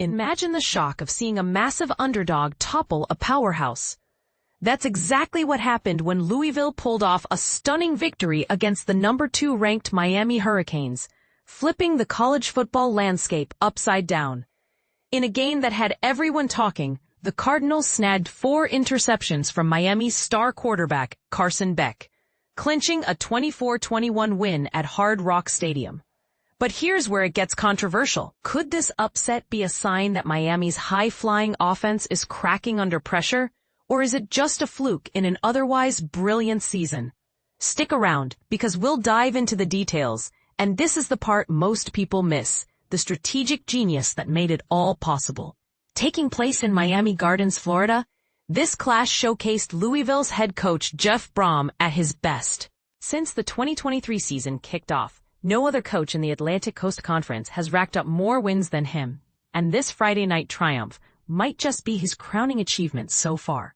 Imagine the shock of seeing a massive underdog topple a powerhouse. That's exactly what happened when Louisville pulled off a stunning victory against the number 2 ranked Miami Hurricanes, flipping the college football landscape upside down. In a game that had everyone talking, the Cardinals snagged 4 interceptions from Miami's star quarterback, Carson Beck, clinching a 24-21 win at Hard Rock Stadium. But here's where it gets controversial. Could this upset be a sign that Miami's high-flying offense is cracking under pressure, or is it just a fluke in an otherwise brilliant season? Stick around, because we'll dive into the details, and this is the part most people miss, the strategic genius that made it all possible. Taking place in Miami Gardens, Florida, this clash showcased Louisville's head coach Jeff Brohm at his best. Since the 2023 season kicked off, no other coach in the Atlantic Coast Conference has racked up more wins than him, and this Friday night triumph might just be his crowning achievement so far.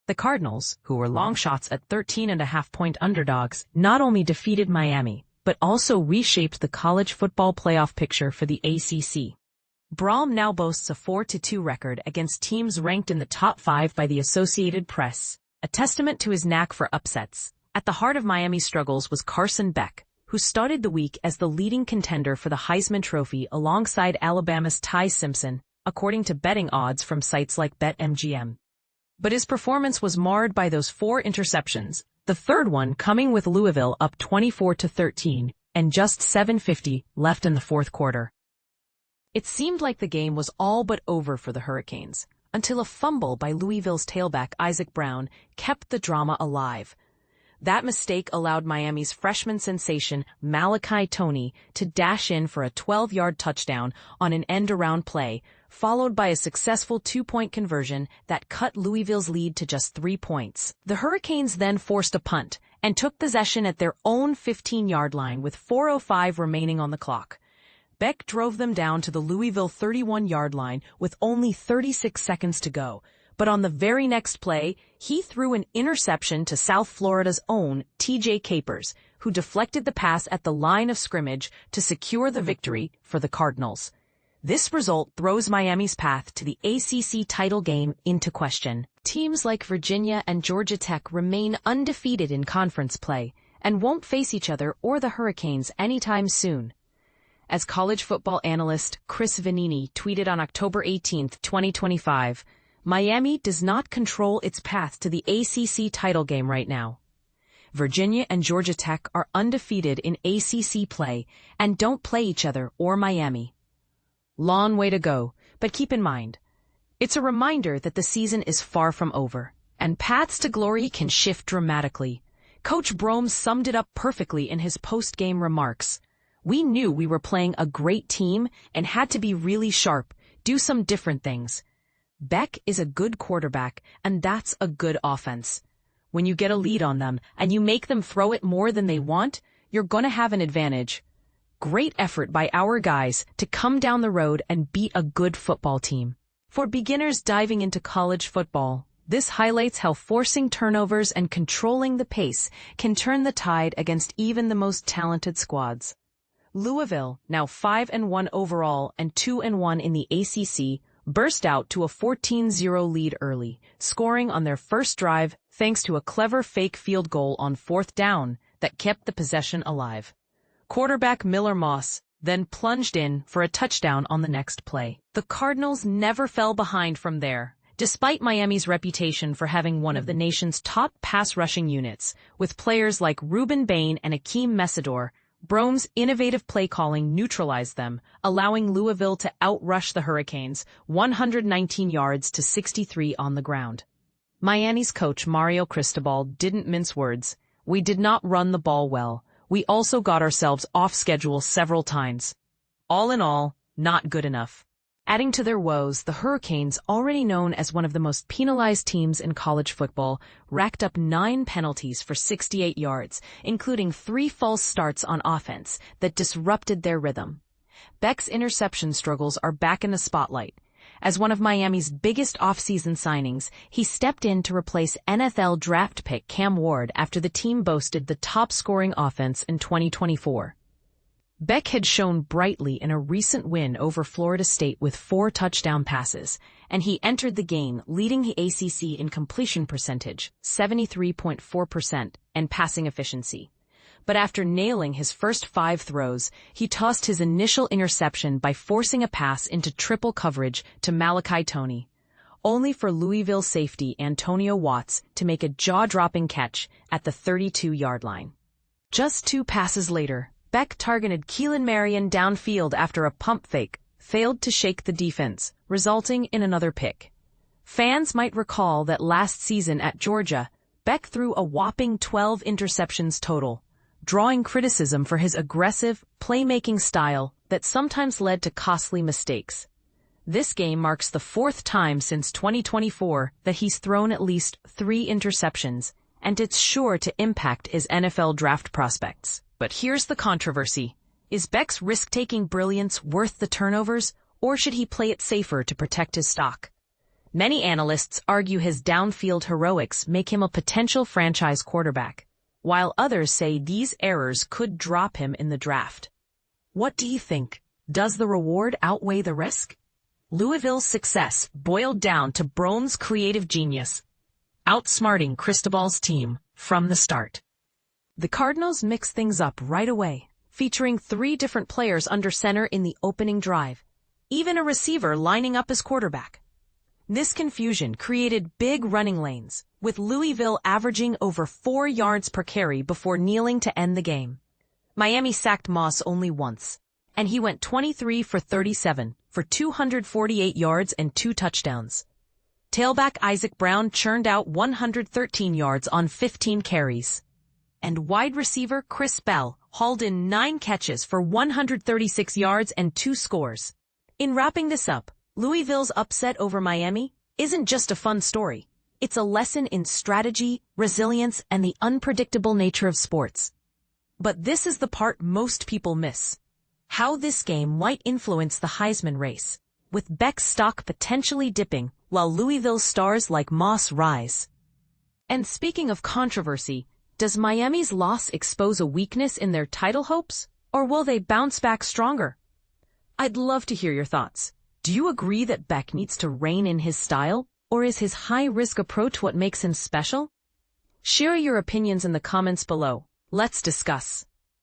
The Cardinals, who were long shots at 13.5-point underdogs, not only defeated Miami, but also reshaped the college football playoff picture for the ACC. Brohm now boasts a 4-2 record against teams ranked in the top 5 by the Associated Press, a testament to his knack for upsets. At the heart of Miami's struggles was Carson Beck, who started the week as the leading contender for the Heisman Trophy alongside Alabama's Ty Simpson, according to betting odds from sites like BetMGM. But his performance was marred by those 4 interceptions, the third one coming with Louisville up 24-13, and just 7:50 left in the fourth quarter. It seemed like the game was all but over for the Hurricanes, until a fumble by Louisville's tailback Isaac Brown kept the drama alive. That mistake allowed Miami's freshman sensation Malachi Toney to dash in for a 12-yard touchdown on an end-around play, followed by a successful 2-point conversion that cut Louisville's lead to just 3 points. The Hurricanes then forced a punt and took possession at their own 15-yard line with 4:05 remaining on the clock. Beck drove them down to the Louisville 31-yard line with only 36 seconds to go. But on the very next play, he threw an interception to South Florida's own TJ Capers, who deflected the pass at the line of scrimmage to secure the victory for the Cardinals. This result throws Miami's path to the ACC title game into question. Teams like Virginia and Georgia Tech remain undefeated in conference play and won't face each other or the Hurricanes anytime soon. As college football analyst Chris Vanini tweeted on October 18, 2025, Miami does not control its path to the ACC title game right now. Virginia and Georgia Tech are undefeated in ACC play and don't play each other or Miami. Long way to go, but keep in mind, it's a reminder that the season is far from over, and paths to glory can shift dramatically. Coach Brohm summed it up perfectly in his post-game remarks. We knew we were playing a great team and had to be really sharp, do some different things. Beck is a good quarterback, and that's a good offense. When you get a lead on them and you make them throw it more than they want, you're gonna have an advantage. Great effort by our guys to come down the road and beat a good football team. For beginners diving into college football, this highlights how forcing turnovers and controlling the pace can turn the tide against even the most talented squads. Louisville, now 5-1 overall and 2-1 in the ACC, burst out to a 14-0 lead early, scoring on their first drive thanks to a clever fake field goal on 4th down that kept the possession alive. Quarterback Miller Moss then plunged in for a touchdown on the next play. The Cardinals never fell behind from there, despite Miami's reputation for having one of the nation's top pass-rushing units, with players like Ruben Bain and Akeem Messidor. Brohm's innovative play calling neutralized them, allowing Louisville to outrush the Hurricanes 119 yards to 63 on the ground. Miami's coach Mario Cristobal didn't mince words. We did not run the ball well. We also got ourselves off schedule several times. All in all, not good enough. Adding to their woes, the Hurricanes, already known as one of the most penalized teams in college football, racked up 9 penalties for 68 yards, including 3 false starts on offense that disrupted their rhythm. Beck's interception struggles are back in the spotlight. As one of Miami's biggest offseason signings, he stepped in to replace NFL draft pick Cam Ward after the team boasted the top-scoring offense in 2024. Beck had shone brightly in a recent win over Florida State with 4 touchdown passes, and he entered the game leading the ACC in completion percentage, 73.4%, and passing efficiency. But after nailing his first 5 throws, he tossed his initial interception by forcing a pass into triple coverage to Malachi Toney, only for Louisville safety Antonio Watts to make a jaw-dropping catch at the 32-yard line. Just 2 passes later, Beck targeted Keelan Marion downfield after a pump fake failed to shake the defense, resulting in another pick. Fans might recall that last season at Georgia, Beck threw a whopping 12 interceptions total, drawing criticism for his aggressive, playmaking style that sometimes led to costly mistakes. This game marks the 4th time since 2024 that he's thrown at least 3 interceptions, and it's sure to impact his NFL draft prospects. But here's the controversy. Is Beck's risk-taking brilliance worth the turnovers, or should he play it safer to protect his stock? Many analysts argue his downfield heroics make him a potential franchise quarterback, while others say these errors could drop him in the draft. What do you think? Does the reward outweigh the risk? Louisville's success boiled down to Brohm's creative genius, outsmarting Cristobal's team from the start. The Cardinals mixed things up right away, featuring 3 different players under center in the opening drive, even a receiver lining up as quarterback. This confusion created big running lanes, with Louisville averaging over 4 yards per carry before kneeling to end the game. Miami sacked Moss only once, and he went 23 for 37 for 248 yards and 2 touchdowns. Tailback Isaac Brown churned out 113 yards on 15 carries. And wide receiver Chris Bell hauled in 9 catches for 136 yards and 2 scores. In wrapping this up, Louisville's upset over Miami isn't just a fun story. It's a lesson in strategy, resilience, and the unpredictable nature of sports. But this is the part most people miss. How this game might influence the Heisman race, with Beck's stock potentially dipping while Louisville's stars like Moss rise. And speaking of controversy, does Miami's loss expose a weakness in their title hopes, or will they bounce back stronger? I'd love to hear your thoughts. Do you agree that Beck needs to rein in his style, or is his high-risk approach what makes him special? Share your opinions in the comments below. Let's discuss.